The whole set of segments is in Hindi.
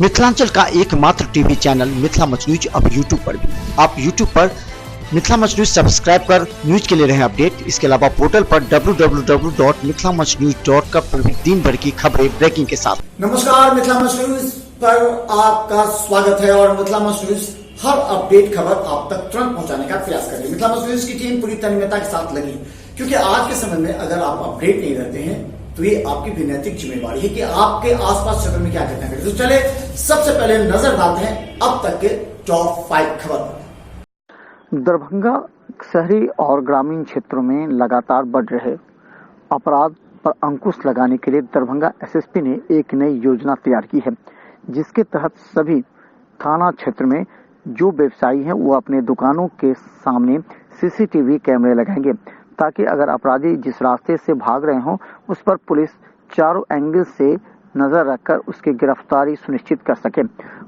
मिथिलांचल का एकमात्र TV channel Mithila much news अब यूट्यूब पर भी। आप यूट्यूब पर मिथिला मच न्यूज सब्सक्राइब कर न्यूज के लिए रहे अपडेट। इसके अलावा पोर्टल पर www.mithilamachnews.com पर भी दिन भर की खबरें ब्रेकिंग के साथ। नमस्कार, मिथिला मच न्यूज पर आपका स्वागत है और मिथिला मच न्यूज हर अपडेट खबर आप तक तुरंत पहुंचाने का प्रयास करेगी। मिथिला मच न्यूज की टीम पूरी तन्मयता के साथ लगी, क्योंकि आज के समय में अगर आप अपडेट नहीं रहते हैं तो ये आपकी भी नैतिक जिम्मेवारी है कि आपके आसपास क्षेत्र में क्या घटना घटी। तो चले सबसे पहले नजर डालते हैं अब तक के टॉप 5 खबर पर। दरभंगा शहरी और ग्रामीण क्षेत्रों में लगातार बढ़ रहे अपराध पर अंकुश लगाने के लिए दरभंगा एसएसपी ने एक नई योजना तैयार की है, जिसके तहत सभी थाना क्षेत्र में जो व्यवसायी हैं वो अपने दुकानों के सामने सीसीटीवी कैमरे लगाएंगे, ताकि अगर अपराधी जिस रास्ते से भाग रहे हों उस पर पुलिस चारों एंगल से नजर रखकर उसकी गिरफ्तारी सुनिश्चित कर सके।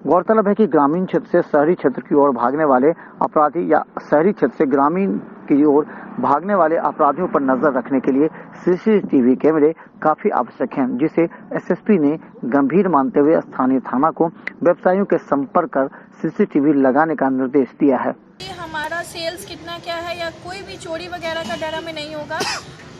गौरतलब है कि ग्रामीण क्षेत्र से शहरी क्षेत्र की ओर भागने वाले अपराधी या शहरी क्षेत्र से ग्रामीण की ओर भागने वाले अपराधियों पर नजर रखने के लिए सीसीटीवी कैमरे काफी आवश्यक हैं, जिसे एसएसपी ने गंभीर मानते हुए स्थानीय थाना को व्यवसायियों के संपर्क कर सीसीटीवी लगाने का निर्देश दिया है। हमारा सेल्स कितना क्या है या कोई भी चोरी वगैरह का डर हमें नहीं होगा।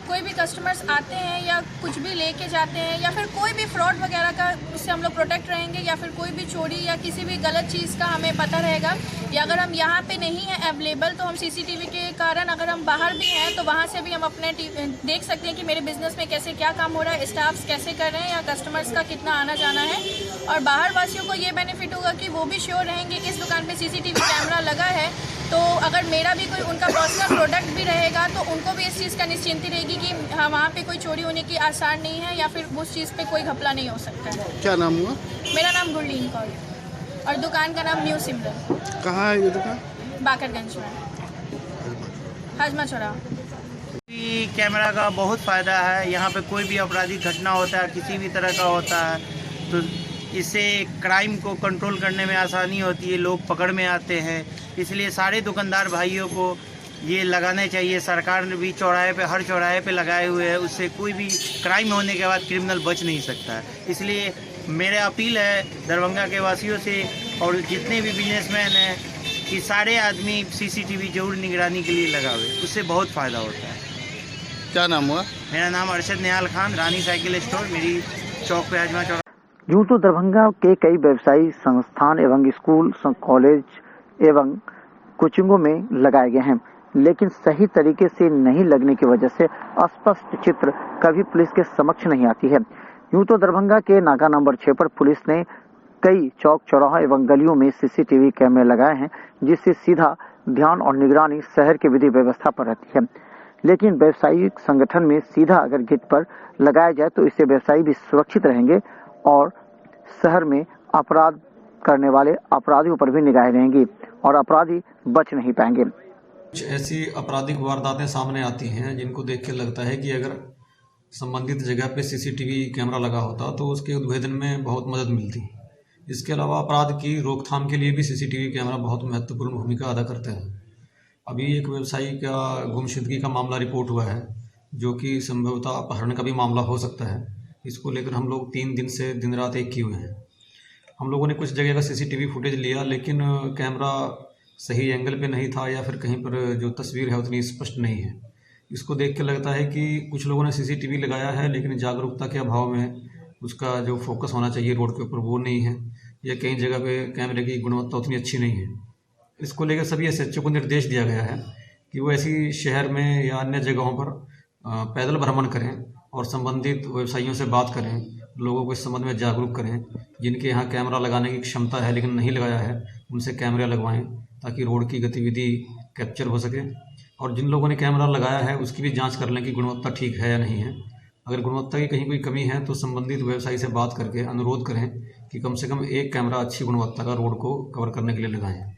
कोई भी कस्टमर्स आते हैं या कुछ भी लेके जाते हैं या फिर कोई भी फ्रॉड वगैरह का, उससे हम लोग प्रोटेक्ट रहेंगे। या फिर कोई भी चोरी या किसी भी गलत चीज़ का हमें पता रहेगा, या अगर हम यहाँ पे नहीं हैं अवेलेबल तो हम सीसीटीवी के कारण अगर हम बाहर भी हैं तो वहाँ से भी हम अपने देख सकते हैं कि मेरे बिजनेस में कैसे क्या काम हो रहा है, स्टाफ्स कैसे कर रहे हैं या कस्टमर्स का कितना आना जाना है। और बाहर वासियों को ये बेनिफिट होगा कि वो भी श्योर रहेंगे इस दुकान पर सीसीटीवी कैमरा लगा है, तो अगर मेरा भी कोई उनका पर्सनल प्रोडक्ट भी रहेगा तो उनको भी इस चीज़ का निश्चिंती रहेगी कि हाँ वहाँ पे कोई चोरी होने की आसार नहीं है या फिर उस चीज़ पे कोई घपला नहीं हो सकता है। क्या नाम हुआ? मेरा नाम गुरलीन कौर और दुकान का नाम न्यू सिमरन। कहाँ है ये दुकान? बाकरगंज में, हजमा चौराहा। कैमरा का बहुत फ़ायदा है। यहाँ पे कोई भी आपराधिक घटना होता है, किसी भी तरह का होता है, तो इससे क्राइम को कंट्रोल करने में आसानी होती है, लोग पकड़ में आते हैं। इसलिए सारे दुकानदार भाइयों को ये लगाने चाहिए। सरकार ने भी चौराहे पे, हर चौराहे पे लगाए हुए हैं, उससे कोई भी क्राइम होने के बाद क्रिमिनल बच नहीं सकता है। इसलिए मेरा अपील है दरभंगा के वासियों से और जितने भी बिजनेसमैन हैं कि सारे आदमी सीसीटीवी जरूर निगरानी के लिए लगावे, उससे बहुत फ़ायदा होता है। क्या नाम हुआ? मेरा नाम अरशद निहाल खान, रानी साइकिल स्टोर, मेरी चौक पे हजमा चौराहा। यूं तो दरभंगा के कई व्यवसायी संस्थान एवं स्कूल, कॉलेज एवं कोचिंगों में लगाए गए हैं, लेकिन सही तरीके से नहीं लगने की वजह से अस्पष्ट चित्र कभी पुलिस के समक्ष नहीं आती है। यूं तो दरभंगा के नाका नंबर 6 पर पुलिस ने कई चौक चौराहा एवं गलियों में सीसीटीवी कैमरे लगाए हैं, जिससे सीधा ध्यान और निगरानी शहर की विधि व्यवस्था पर रहती है। लेकिन व्यवसायिक संगठन में सीधा अगर गेट पर लगाया जाए तो इससे व्यवसायी भी सुरक्षित रहेंगे और शहर में अपराध करने वाले अपराधियों पर भी निगाहें रहेंगी और अपराधी बच नहीं पाएंगे। कुछ ऐसी आपराधिक वारदातें सामने आती हैं जिनको देख के लगता है कि अगर संबंधित जगह पे सीसीटीवी कैमरा लगा होता तो उसके उद्भेदन में बहुत मदद मिलती। इसके अलावा अपराध की रोकथाम के लिए भी सीसीटीवी कैमरा बहुत महत्वपूर्ण भूमिका अदा करते हैं। अभी एक व्यवसायी का गुमशुदगी का मामला रिपोर्ट हुआ है, जो कि संभवतः अपहरण का भी मामला हो सकता है। इसको लेकर हम लोग 3 दिन से दिन रात एक किए हुए हैं। हम लोगों ने कुछ जगह का सीसीटीवी फुटेज लिया, लेकिन कैमरा सही एंगल पे नहीं था या फिर कहीं पर जो तस्वीर है उतनी स्पष्ट नहीं है। इसको देख के लगता है कि कुछ लोगों ने सीसीटीवी लगाया है, लेकिन जागरूकता के अभाव में उसका जो फोकस होना चाहिए रोड के ऊपर वो नहीं है, या कई जगह पे कैमरे की गुणवत्ता उतनी अच्छी नहीं है। इसको लेकर सभी एसएचओ को निर्देश दिया गया है कि वो ऐसी शहर में या अन्य जगहों पर पैदल भ्रमण करें और संबंधित व्यवसायियों से बात करें, लोगों को इस संबंध में जागरूक करें। जिनके यहाँ कैमरा लगाने की क्षमता है लेकिन नहीं लगाया है, उनसे कैमरे लगवाएं ताकि रोड की गतिविधि कैप्चर हो सके। और जिन लोगों ने कैमरा लगाया है उसकी भी जांच कर लें कि गुणवत्ता ठीक है या नहीं है। अगर गुणवत्ता की कहीं कोई कमी है तो संबंधित व्यवसायी से बात करके अनुरोध करें कि कम से कम एक कैमरा अच्छी गुणवत्ता का रोड को कवर करने के लिए लगाएं।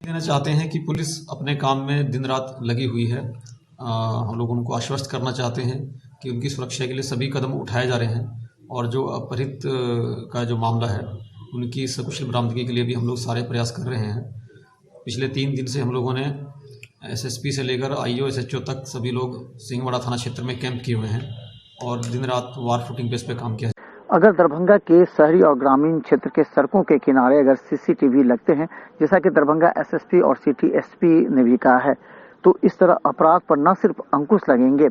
देना चाहते हैं कि पुलिस अपने काम में दिन रात लगी हुई है। हम लोग उनको आश्वस्त करना चाहते हैं कि उनकी सुरक्षा के लिए सभी कदम उठाए जा रहे हैं, और जो अपहरित का जो मामला है उनकी सकुशल बरामदगी के लिए भी हम लोग सारे प्रयास कर रहे हैं। पिछले 3 दिन से हम लोगों ने एसएसपी से लेकर आईओ एसएचओ तक सभी लोग सिंहवाड़ा थाना क्षेत्र में कैंप किए हुए हैं और दिन रात वार फुटिंग पे इस पे काम किया। अगर दरभंगा के शहरी और ग्रामीण क्षेत्र के सड़कों के किनारे अगर सीसीटीवी लगते हैं, जैसा कि दरभंगा एसएसपी और सिटी एसपी ने भी कहा है, तो इस तरह अपराध पर न सिर्फ अंकुश लगेंगे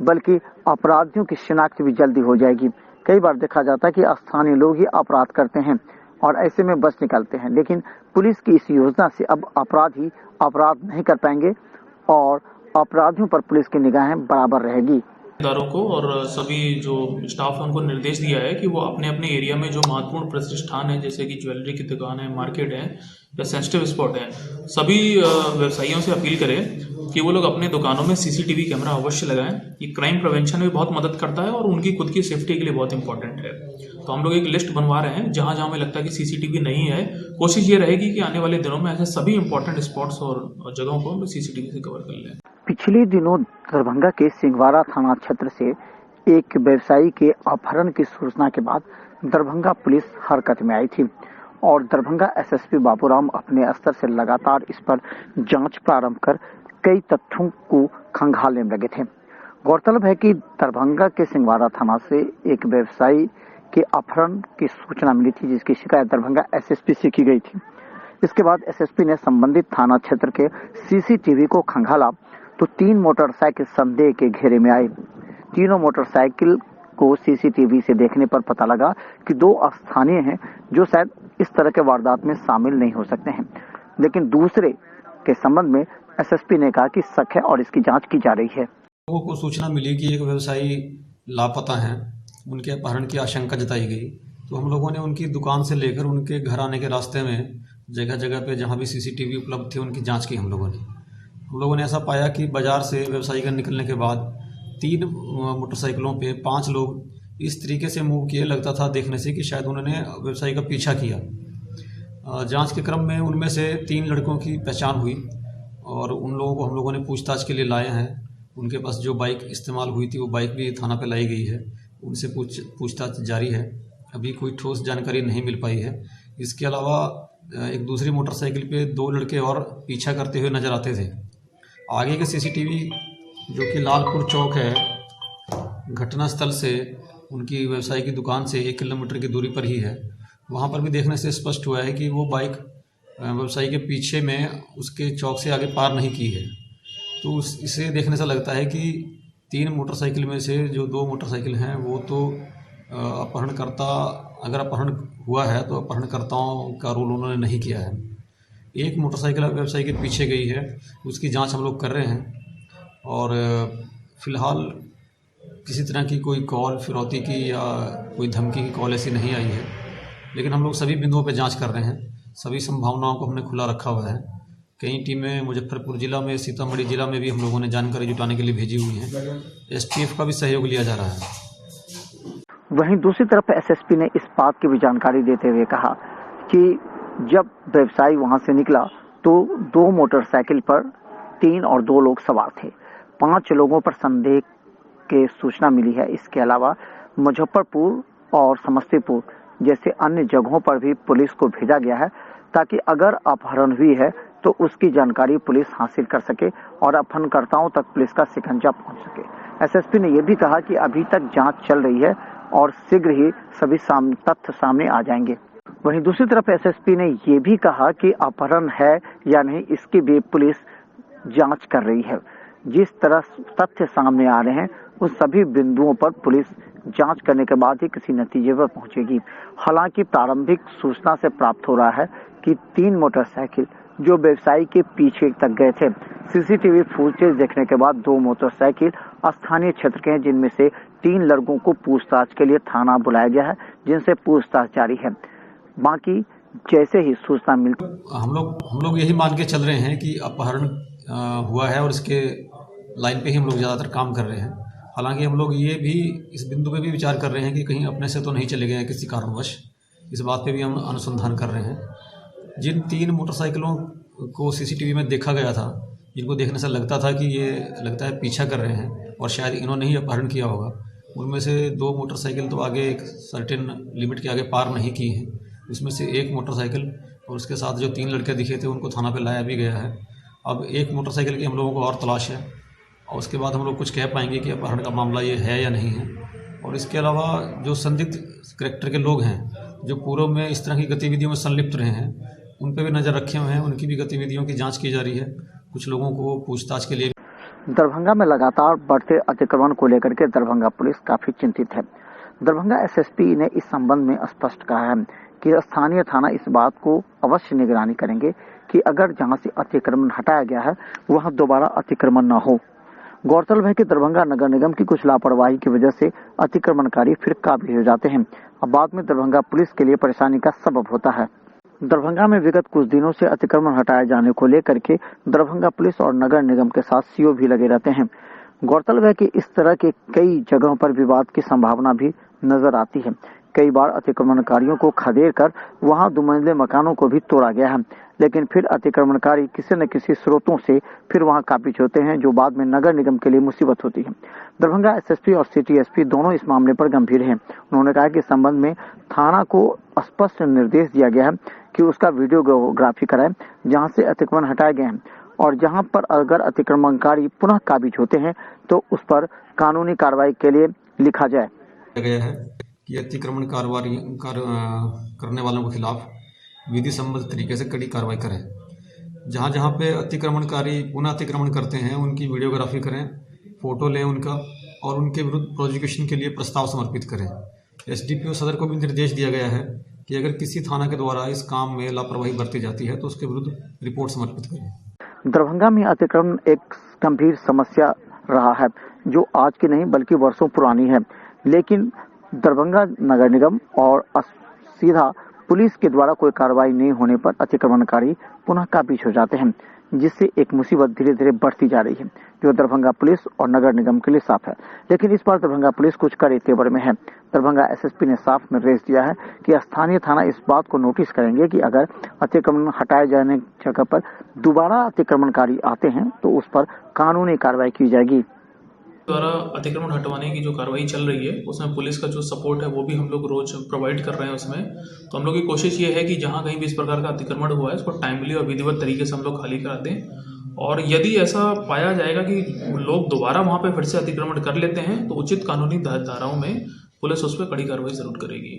बल्कि अपराधियों की शिनाख्त भी जल्दी हो जाएगी। कई बार देखा जाता है कि स्थानीय लोग ही अपराध करते हैं और ऐसे में बच निकलते हैं, लेकिन पुलिस की इस योजना से अब अपराधी अपराध नहीं कर पाएंगे और अपराधियों पर पुलिस की निगाहें बराबर रहेगी। दारों को और सभी जो स्टाफ है उनको निर्देश दिया है कि वो अपने अपने एरिया में जो महत्वपूर्ण प्रतिष्ठान है, जैसे कि ज्वेलरी की दुकान है, मार्केट है या सेंसिटिव स्पॉट है, सभी व्यवसायियों से अपील करें कि वो लोग अपने दुकानों में सीसीटीवी कैमरा अवश्य लगाएं। ये क्राइम प्रिवेंशन में बहुत मदद करता है और उनकी खुद की सेफ्टी के लिए बहुत इंपॉर्टेंट है। तो हम लोग एक लिस्ट बनवा रहे हैं, जहाँ जहाँ हमें लगता है कि सीसीटीवी नहीं है, कोशिश ये रहेगी कि आने वाले दिनों में ऐसे सभी इंपॉर्टेंट स्पॉट्स और जगहों को हम सीसीटीवी से कवर कर लें। पिछले दिनों दरभंगा के सिंहवाड़ा थाना क्षेत्र से एक व्यवसायी के अपहरण की सूचना के बाद दरभंगा पुलिस हरकत में आई थी और दरभंगा एसएसपी बाबूराम अपने स्तर से लगातार इस पर जांच प्रारंभ कर कई तथ्यों को खंगालने में लगे थे। गौरतलब है कि दरभंगा के सिंहवाड़ा थाना से एक व्यवसायी के अपहरण की सूचना मिली थी, जिसकी शिकायत दरभंगा एसएसपी से की गई थी। इसके बाद एसएसपी ने संबंधित थाना क्षेत्र के सीसीटीवी को खंगाला तो 3 मोटरसाइकिल संदेह के घेरे में आई। तीनों मोटरसाइकिल को सीसीटीवी से देखने पर पता लगा कि 2 स्थानीय हैं जो शायद इस तरह के वारदात में शामिल नहीं हो सकते हैं, लेकिन दूसरे के संबंध में एसएसपी ने कहा कि शक है और इसकी जांच की जा रही है। लोगों को सूचना मिली कि एक व्यवसायी लापता हैं, उनके अपहरण की आशंका जताई गई, तो हम लोगों ने उनकी दुकान से लेकर उनके घर आने के रास्ते में जगह जगह पे जहाँ भी सीसीटीवी उपलब्ध थे उनकी जांच की। हम लोगों ने ऐसा पाया कि बाजार से व्यवसायी का निकलने के बाद 3 मोटरसाइकिलों पे 5 लोग इस तरीके से मूव किए, लगता था देखने से कि शायद उन्होंने व्यवसायी का पीछा किया। जांच के क्रम में उनमें से 3 लड़कों की पहचान हुई और उन लोगों को हम लोगों ने पूछताछ के लिए लाए हैं। उनके पास जो बाइक इस्तेमाल हुई थी वो बाइक भी थाना पे लाई गई है, उनसे पूछताछ जारी है। अभी कोई ठोस जानकारी नहीं मिल पाई है। इसके अलावा एक दूसरी मोटरसाइकिल पे 2 लड़के और पीछा करते हुए नज़र आते थे। आगे के सीसीटीवी जो कि लालपुर चौक है, घटनास्थल से उनकी व्यवसायी की दुकान से 1 किलोमीटर की दूरी पर ही है, वहाँ पर भी देखने से स्पष्ट हुआ है कि वो बाइक व्यवसायी के पीछे में उसके चौक से आगे पार नहीं की है। तो इसे देखने से लगता है कि 3 मोटरसाइकिल में से जो 2 मोटरसाइकिल हैं वो तो अपहरणकर्ता, अगर अपहरण हुआ है तो अपहरणकर्ताओं का रोल उन्होंने नहीं किया है। 1 मोटरसाइकिल व्यवसायी के पीछे गई है, उसकी जांच हम लोग कर रहे हैं और फ़िलहाल किसी तरह की कोई कॉल फिरौती की या कोई धमकी की कॉल ऐसी नहीं आई है, लेकिन हम लोग सभी बिंदुओं पर जांच कर रहे हैं। सभी संभावनाओं को हमने खुला रखा हुआ है। कई टीमें मुजफ्फरपुर जिला में, सीतामढ़ी जिला में भी हम लोगों ने जानकारी जुटाने के लिए भेजी हुई हैं। एसटीएफ का भी सहयोग लिया जा रहा है। वहीं दूसरी तरफ एसएसपी ने इस बात की भी जानकारी देते हुए कहा कि जब व्यवसायी वहां से निकला तो 2 मोटरसाइकिल पर 3 और 2 लोग सवार थे। 5 लोगों पर संदेह के सूचना मिली है। इसके अलावा मुजफ्फरपुर और समस्तीपुर जैसे अन्य जगहों पर भी पुलिस को भेजा गया है ताकि अगर अपहरण हुई है तो उसकी जानकारी पुलिस हासिल कर सके और अपहरणकर्ताओं तक पुलिस का शिकंजा पहुंच सके। एसएसपी ने यह भी कहा कि अभी तक जांच चल रही है और शीघ्र ही सभी तथ्य सामने आ जाएंगे। वहीं दूसरी तरफ एसएसपी ने यह भी कहा कि अपहरण है या नहीं इसकी भी पुलिस जांच कर रही है। जिस तरह तथ्य सामने आ रहे हैं उन सभी बिंदुओं पर पुलिस जांच करने के बाद ही किसी नतीजे पर पहुंचेगी। हालांकि प्रारंभिक सूचना से प्राप्त हो रहा है कि 3 मोटरसाइकिल जो व्यवसायी के पीछे तक गए थे, सीसीटीवी फुटेज देखने के बाद 2 मोटरसाइकिल स्थानीय क्षेत्र के हैं, जिनमें से 3 लड़कों को पूछताछ के लिए थाना बुलाया गया है, जिनसे पूछताछ जारी है। बाकी जैसे ही सूचना मिलती हम लोग यही मान के चल रहे हैं कि अपहरण हुआ है और इसके लाइन पे ही हम लोग ज़्यादातर काम कर रहे हैं। हालांकि हम लोग ये भी इस बिंदु पे भी विचार कर रहे हैं कि कहीं अपने से तो नहीं चले गए हैं किसी कारणवश। इस बात पे भी हम अनुसंधान कर रहे हैं। जिन 3 मोटरसाइकिलों को सीसीटीवी में देखा गया था, जिनको देखने से लगता था कि ये लगता है पीछा कर रहे हैं और शायद इन्होंने ही अपहरण किया होगा, उनमें से 2 मोटरसाइकिल तो आगे एक सर्टेन लिमिट के आगे पार नहीं की हैं। उसमें से 1 मोटरसाइकिल और उसके साथ जो 3 लड़के दिखे थे उनको थाना पे लाया भी गया है। अब 1 मोटरसाइकिल की हम लोगों को और तलाश है और उसके बाद हम लोग कुछ कह पाएंगे कि अपहरण का मामला ये है या नहीं है। और इसके अलावा जो संदिग्ध कैरेक्टर के लोग हैं जो पूर्व में इस तरह की गतिविधियों में संलिप्त रहे हैं उन पर भी नज़र रखे हुए हैं। उनकी भी गतिविधियों की जांच की जा रही है। कुछ लोगों को पूछताछ के लिए दरभंगा में लगातार बढ़ते अतिक्रमण को लेकर के दरभंगा पुलिस काफी चिंतित है। दरभंगा एसएसपी ने इस संबंध में स्पष्ट कहा है कि स्थानीय थाना इस बात को अवश्य निगरानी करेंगे कि अगर जहां से अतिक्रमण हटाया गया है वहां दोबारा अतिक्रमण न हो। गौरतलब है कि दरभंगा नगर निगम की कुछ लापरवाही की वजह से अतिक्रमणकारी फिर काबिज हो जाते हैं और बाद में दरभंगा पुलिस के लिए परेशानी का सबब होता है। दरभंगा में विगत कुछ दिनों से अतिक्रमण हटाए जाने को लेकर के दरभंगा पुलिस और नगर निगम के साथ सीओ भी लगे रहते हैं। गौरतलब है कि इस तरह के कई जगहों पर विवाद की संभावना भी नजर आती है। कई बार अतिक्रमणकारियों को खदेड़ कर वहां दुमंजिले मकानों को भी तोड़ा गया है, लेकिन फिर अतिक्रमणकारी किसी न किसी स्रोतों से फिर वहां काबिज होते हैं, जो बाद में नगर निगम के लिए मुसीबत होती है। दरभंगा एसएसपी और सिटी एसपी दोनों इस मामले पर गंभीर हैं। उन्होंने कहा कि इस संबंध में थाना को स्पष्ट निर्देश दिया गया है कि उसका वीडियोग्राफी कराए जहां से अतिक्रमण हटाए गए हैं, और जहां पर अगर अतिक्रमणकारी पुनः काबिज होते हैं तो उस पर कानूनी कार्रवाई के लिए लिखा जाए गया है कि अतिक्रमण करने वालों के खिलाफ विधि सम्मत तरीके से कड़ी कार्रवाई करें। जहां जहां पे अतिक्रमणकारी पुनः अतिक्रमण करते हैं उनकी वीडियोग्राफी करें, फोटो लें उनका और उनके विरुद्ध प्रोसिक्यूशन के लिए प्रस्ताव समर्पित करें। एसडीपीओ सदर को भी निर्देश दिया गया है कि अगर किसी थाना के द्वारा इस काम में लापरवाही बरती जाती है तो उसके विरुद्ध रिपोर्ट समर्पित करें। दरभंगा में अतिक्रमण एक गंभीर समस्या रहा है जो आज की नहीं बल्कि वर्षों पुरानी है, लेकिन दरभंगा नगर निगम और सीधा पुलिस के द्वारा कोई कार्रवाई नहीं होने पर अतिक्रमणकारी पुनः काबिज हो जाते हैं, जिससे एक मुसीबत धीरे धीरे बढ़ती जा रही है जो दरभंगा पुलिस और नगर निगम के लिए साफ है। लेकिन इस बार दरभंगा पुलिस कुछ कड़े तेवर में है। दरभंगा एसएसपी ने साफ निर्देश दिया है कि स्थानीय थाना इस बात को नोटिस करेंगे कि अगर अतिक्रमण हटाए जाने की जगह पर दोबारा अतिक्रमणकारी आते हैं तो उस पर कानूनी कार्रवाई की जाएगी। द्वारा अतिक्रमण हटवाने की जो कार्रवाई चल रही है उसमें पुलिस का जो सपोर्ट है वो भी हम लोग रोज प्रोवाइड कर रहे हैं उसमें। तो हम लोग की कोशिश ये है कि जहाँ कहीं भी इस प्रकार का अतिक्रमण हुआ है उसको टाइमली और विधिवत तरीके से हम लोग खाली करा दें, और यदि ऐसा पाया जाएगा कि लोग दोबारा वहाँ पे फिर से अतिक्रमण कर लेते हैं तो उचित कानूनी धाराओं में पुलिस उस पर कड़ी कार्रवाई जरूर करेगी।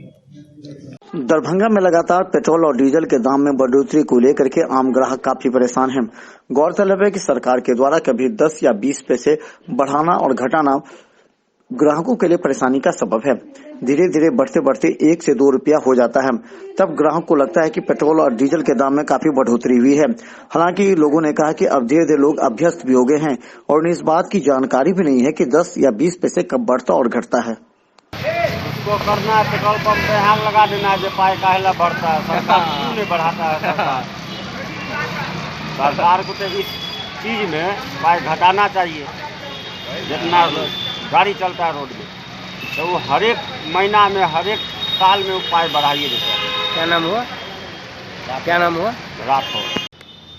दरभंगा में लगातार पेट्रोल और डीजल के दाम में बढ़ोतरी को लेकर के आम ग्राहक काफी परेशान हैं। गौरतलब है कि सरकार के द्वारा कभी 10 या 20 पैसे बढ़ाना और घटाना ग्राहकों के लिए परेशानी का सबब है। धीरे धीरे बढ़ते बढ़ते 1 से 2 रुपया हो जाता है, तब ग्राहक को लगता है कि पेट्रोल और डीजल के दाम में काफी बढ़ोतरी हुई है। हालांकि लोगों ने कहा कि अब धीरे धीरे लोग अभ्यस्त भी हो गए हैं और उन्हें इस बात की जानकारी भी नहीं है कि 10 या 20 पैसे कब बढ़ता और घटता है। उसको करना है पेट्रोल पंप पे हाथ लगा देना है, जो पाए काहेला बढ़ता है, सरकार क्यों नहीं बढ़ाता है? सरकार को तो इस चीज में पाए घटाना चाहिए। जितना गाड़ी चलता है रोड में तो वो हर एक महीना में हर एक साल में वो पाए बढ़ाइए देता है। क्या नाम हुआ? रात हो।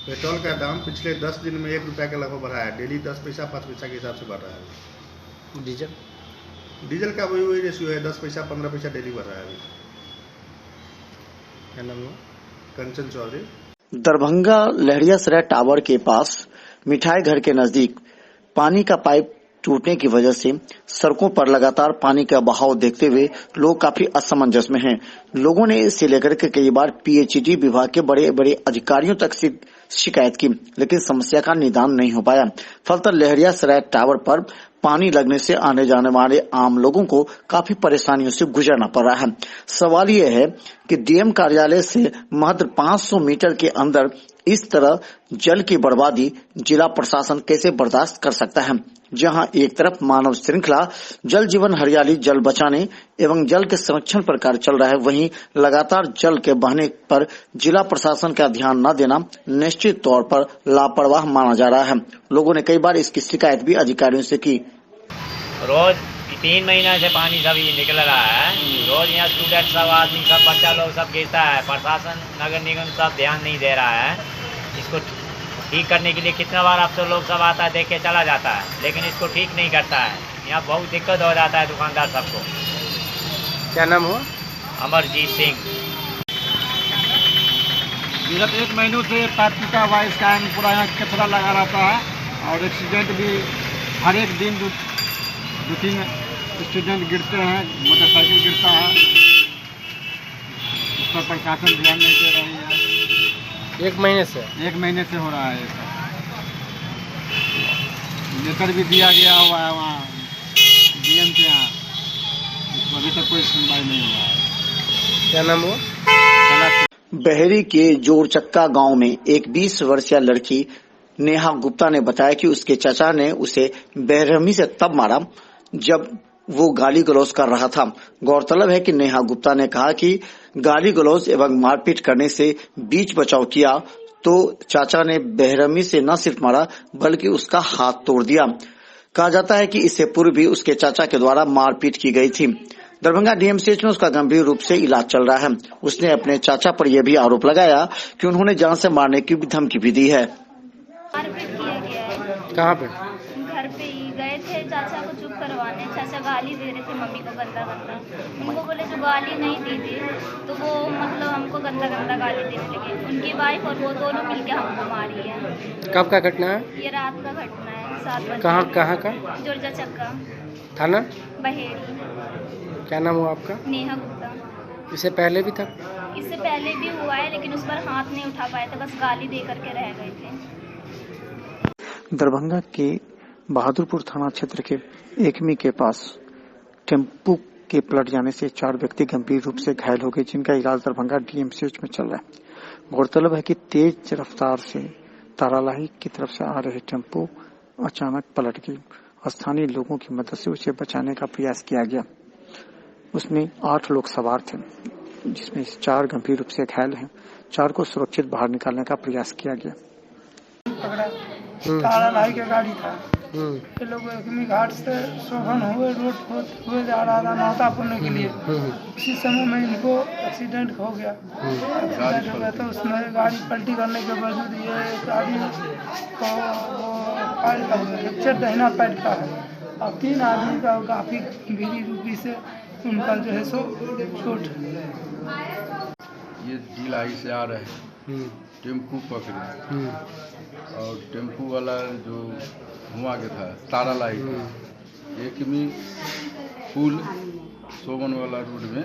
पेट्रोल का दाम पिछले 10 दिन में 1 रुपया के लगभग बढ़ा है। डेली 10 पैसा 5 पैसा के हिसाब से बढ़ रहा है। डीजल का वही रेशियो है, 10 पैसा 15 पैसा डेली बढ़ रहा है अभी। क्या नाम हुआ? कंचन चौधरी। दरभंगा लहरियासराय टावर के पास मिठाई घर के नजदीक पानी का पाइप टूटने की वजह से सड़कों पर लगातार पानी का बहाव देखते हुए लोग काफी असमंजस में हैं। लोगों ने इसे लेकर के कई बार पीएचईडी विभाग के बड़े बड़े अधिकारियों तक से शिकायत की, लेकिन समस्या का निदान नहीं हो पाया। फलतः लहरियासराय टावर पर पानी लगने से आने जाने वाले आम लोगों को काफी परेशानियों से गुजरना पड़ रहा है। सवाल यह है कि डीएम कार्यालय से मात्र 500 मीटर के अंदर इस तरह जल की बर्बादी जिला प्रशासन कैसे बर्दाश्त कर सकता है, जहां एक तरफ मानव श्रृंखला जल जीवन हरियाली जल बचाने एवं जल के संरक्षण पर कार्य चल रहा है, वहीं लगातार जल के बहने पर जिला प्रशासन का ध्यान न देना निश्चित तौर पर लापरवाह माना जा रहा है। लोगों ने कई बार इसकी शिकायत भी अधिकारियों से की। रोज 3 महीना से पानी सब निकल रहा है। रोज यहाँ स्टूडेंट सब आदमी सब बच्चा लोग सब गिरता है। प्रशासन नगर निगम सब ध्यान नहीं दे रहा है। इसको ठीक करने के लिए कितना बार अफसर लोग सब आता है, देख के चला जाता है, लेकिन इसको ठीक नहीं करता है। यहाँ बहुत दिक्कत हो जाता है दुकानदार सबको। क्या नाम हुआ? अमरजीत सिंह। विगत 1 महीनों से पाइप टूटा हुआ, इस कारण पूरा यहाँ कचरा लगा रहता है और एक्सीडेंट भी हर एक दिन 2-3 स्टूडेंट गिरते हैं, मोटरसाइकिल गिरता है, उस पर प्रशासन ध्यान नहीं दे रही है। 1 महीने से हो रहा है ये सब। लेटर भी दिया गया हुआ है वहाँ डीएम के यहाँ, अभी तक कोई सुनवाई नहीं हुआ है। क्या नाम हुआ? बहेरी के जोरचक्का गांव में एक 20 वर्षीय लड़की नेहा गुप्ता ने बताया कि उसके चाचा ने उसे बेरहमी से तब मारा जब वो गाली गलौज कर रहा था। गौरतलब है कि नेहा गुप्ता ने कहा कि गाली गलौज एवं मारपीट करने से बीच बचाव किया तो चाचा ने बेरहमी से न सिर्फ मारा बल्कि उसका हाथ तोड़ दिया। कहा जाता है कि इससे पूर्व भी उसके चाचा के द्वारा मारपीट की गई थी। दरभंगा डीएमसीएच में उसका गंभीर रूप से इलाज चल रहा है। उसने अपने चाचा पर यह भी आरोप लगाया कि उन्होंने जान से मारने की भी धमकी भी दी है। मारपीट किया गया है। कहाँ पे? घर पे ही गए थे चाचा को चुप करवाने। चाचा गाली दे रहे थे मम्मी को गंदा गंदा। उनको बोले जो गाली नहीं दी थी तो वो मतलब हमको गंदा गंदा गाली देने लगे। उनकी वाइफ और वो दोनों मिलके हमको मारी है। कब का घटना है? ये रात का घटना है 7 बजे। कहाँ का? जोरचक्का थाना बहेड़ी। क्या नाम हुआ आपका? नेहा गुप्ता। इससे पहले भी था? इससे पहले भी हुआ है लेकिन उस पर हाथ नहीं उठा पाए थे, बस गाली दे करके रह गए थे। दरभंगा के बहादुरपुर थाना क्षेत्र के एकमी के पास टेम्पू के पलट जाने से 4 व्यक्ति गंभीर रूप से घायल हो गए, जिनका इलाज दरभंगा डीएमसीएच में चल रहा है। गौरतलब है कि तेज रफ्तार से तारालाही की तरफ से आ रहे टेम्पू अचानक पलट गई। स्थानीय लोगों की मदद से उसे बचाने का प्रयास किया गया। उसमें 8 लोग सवार थे, जिसमें 4 गंभीर रूप से घायल हैं। 4 को सुरक्षित बाहर निकालने का प्रयास किया गया। तारालाही का गाड़ी था। ये लोग एकमी घाट से शोभन हुए रोड हुए जा रहा था नौता पुरने के लिए। उसी समय में इनको एक्सीडेंट हो गया। तो उसमें गाड़ी पलटी करने के बावजूद ये एक आदमी को पैर का फ्रैक्चर दाहिना पैर का है और 3 आदमी का काफी गंभीर रूपी से उनका जो है सो चोट। ये ढिलाई से आ रहे हैं, टेम्पू पकड़े और टेम्पू वाला जो हुआ के था तारालाई एकमी पुल सोमन वाला रोड में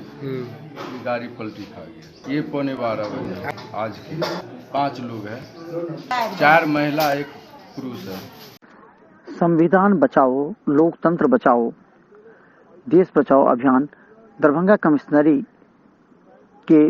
गाड़ी पलटी खा गया। ये 12:15 बजे आज की 5 लोग हैं, 4 महिला 1 पुरुष है। संविधान बचाओ, लोकतंत्र बचाओ, देश बचाओ अभियान दरभंगा कमिश्नरी के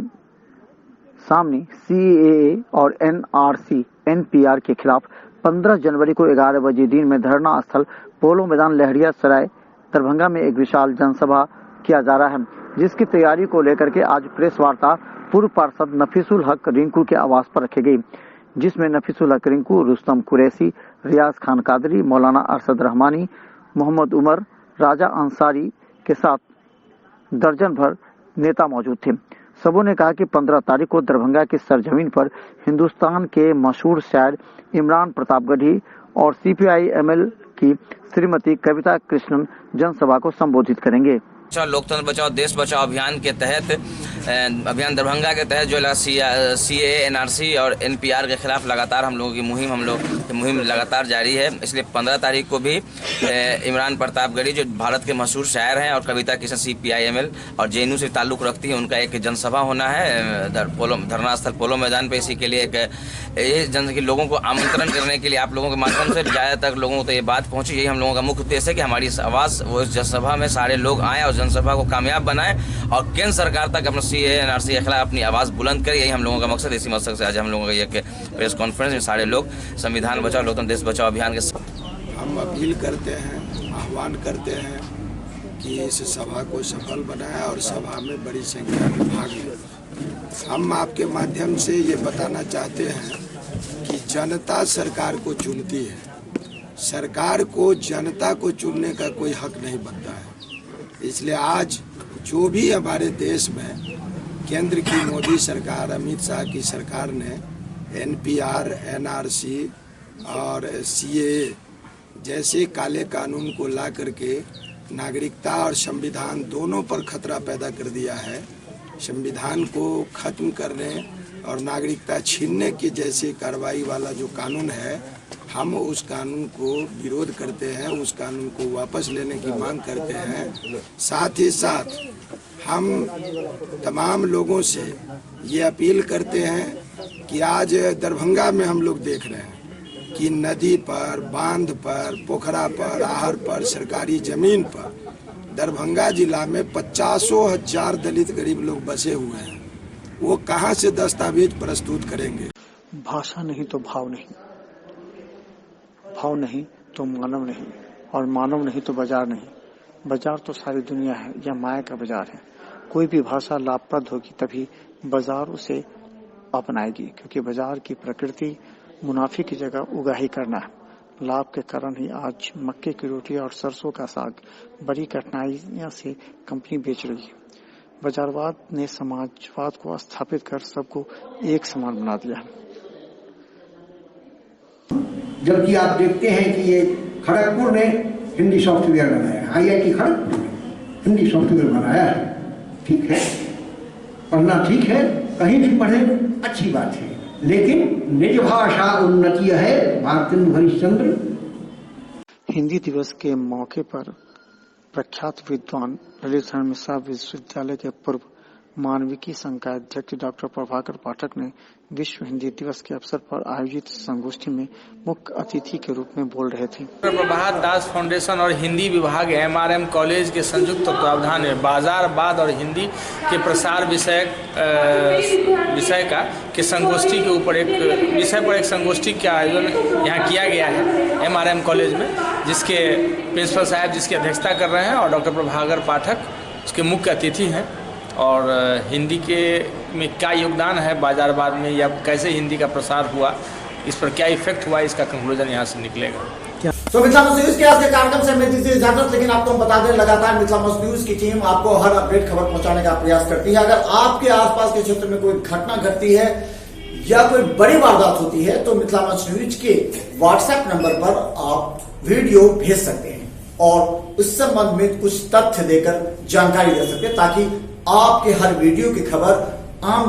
सामने सीएए और एनआरसी एनपीआर के खिलाफ 15 जनवरी को 11 बजे दिन में धरना स्थल पोलो मैदान लहरिया सराय दरभंगा में एक विशाल जनसभा किया जा रहा है, जिसकी तैयारी को लेकर के आज प्रेस वार्ता पूर्व पार्षद नफीसुल हक रिंकू के आवास पर रखी गई, जिसमें नफीसुल हक रिंकू, रुस्तम कुरैशी, रियाज खान कादरी, मौलाना अरशद रहमानी, मोहम्मद उमर, राजा अंसारी के साथ दर्जन भर नेता मौजूद थे। सबों ने कहा कि 15 तारीख को दरभंगा की सरजमीन पर हिंदुस्तान के मशहूर शायर इमरान प्रतापगढ़ी और सीपीआई-एमएल की श्रीमती कविता कृष्णन जनसभा को संबोधित करेंगे। लोकतंत्र बचाओ देश बचाओ अभियान के तहत अभियान दरभंगा के तहत जो सीएए एनआरसी और एनपीआर के खिलाफ लगातार हम लोगों की मुहिम लगातार जारी है। इसलिए 15 तारीख को भी इमरान प्रतापगढ़ी जो भारत के मशहूर शायर हैं और कविता किशन सीपीआई-एमएल और जेएनयू से ताल्लुक़ रखती है, उनका एक जनसभा होना है धरना स्थल पोलो मैदान पे। इसी के लिए एक लोगों को आमंत्रण करने के लिए आप लोगों के माध्यम से ज़्यादातर लोगों को तो ये बात पहुँची। यही हम लोगों का मुख्य उद्देश्य है कि हमारी आवाज़ वो इस जनसभा में सारे लोग आएँ और जनसभा को कामयाब बनाएं और केंद्र सरकार तक अपना सीएए एनआरसी के खिलाफ अपनी आवाज़ बुलंद करें। यही हम लोगों का मकसद है। इसी मकसद से आज हम लोगों का एक प्रेस कॉन्फ्रेंस में सारे लोग संविधान बचाओ लोकतंत्र देश बचाओ अभियान के हम अपील करते हैं, आह्वान करते हैं कि इस सभा को सफल बनाएं और सभा में बड़ी संख्या में भाग लें। हम आपके माध्यम से ये बताना चाहते हैं कि जनता सरकार को चुनती है, सरकार को जनता को चुनने का कोई हक नहीं बनता है। इसलिए आज जो भी हमारे देश में केंद्र की मोदी सरकार, अमित शाह की सरकार ने एनपीआर, एनआरसी और सीएए जैसे काले कानून को ला करके नागरिकता और संविधान दोनों पर खतरा पैदा कर दिया है, संविधान को खत्म करने और नागरिकता छीनने की जैसी कार्रवाई वाला जो कानून है, हम उस कानून को विरोध करते हैं, उस कानून को वापस लेने की मांग करते हैं। साथ ही साथ हम तमाम लोगों से ये अपील करते हैं कि आज दरभंगा में हम लोग देख रहे हैं कि नदी पर, बांध पर, पोखरा पर, आहर पर, सरकारी जमीन पर दरभंगा जिला में 50,000 दलित गरीब लोग बसे हुए हैं। वो कहाँ से दस्तावेज प्रस्तुत करेंगे? भाषा नहीं तो भाव नहीं, भाव नहीं तो मानव नहीं, और मानव नहीं तो बाजार नहीं। बाजार तो सारी दुनिया है, यह माया का बाजार है। कोई भी भाषा लाभप्रद होगी तभी बाजार उसे अपनाएगी, क्योंकि बाजार की प्रकृति मुनाफे की जगह उगाही करना है। लाभ के कारण ही आज मक्के की रोटी और सरसों का साग बड़ी कठिनाइयों से कंपनी बेच रही है। बाजारवाद ने समाजवाद को स्थापित कर सबको एक समान बना दिया। जबकि आप देखते हैं कि ये खड़गपुर ने हिंदी सॉफ्टवेयर बनाया है, IIT खड़गपुर ने हिंदी सॉफ्टवेयर बनाया है। ठीक है, पढ़ना ठीक है, कहीं भी पढ़े अच्छी बात है, लेकिन निज भाषा उन्नति है भारतेंदु हरिश्चंद्र। हिंदी दिवस के मौके पर प्रख्यात विद्वान ललित नारायण मिश्रा विश्वविद्यालय के पूर्व मानविकी संकाय अध्यक्ष डॉक्टर प्रभाकर पाठक ने विश्व हिंदी दिवस के अवसर पर आयोजित संगोष्ठी में मुख्य अतिथि के रूप में बोल रहे थे। प्रभात दास फाउंडेशन और हिंदी विभाग MRM कॉलेज के संयुक्त तत्वावधान में बाजारवाद और हिंदी के प्रसार विषय का के संगोष्ठी के ऊपर एक विषय पर एक संगोष्ठी का आयोजन यहाँ किया गया है MRM कॉलेज में, जिसके प्रिंसिपल साहब जिसकी अध्यक्षता कर रहे हैं और डॉक्टर प्रभाकर पाठक उसके मुख्य अतिथि हैं। और हिंदी के में क्या योगदान है बाजारवाद में, या कैसे हिंदी का प्रसार हुआ, इस पर क्या इफेक्ट हुआ, इसका कंक्लूजन यहाँ से निकलेगा। तो मिथिला मस्ट न्यूज के आज के कार्यक्रम से हमें दीजिए इजाजत, लेकिन आपको हम बता दें लगातार मिथिला मस्ट न्यूज की टीम आपको हर अपडेट खबर पहुंचाने का प्रयास करती है। अगर आपके आसपास के क्षेत्र में कोई घटना घटती है या कोई बड़ी वारदात होती है तो मिथिला मस्ट न्यूज के व्हाट्सएप नंबर पर आप वीडियो भेज सकते हैं और उस संबंध में कुछ तथ्य देकर जानकारी दे सकते हैं, ताकि आपके हर वीडियो की खबर आम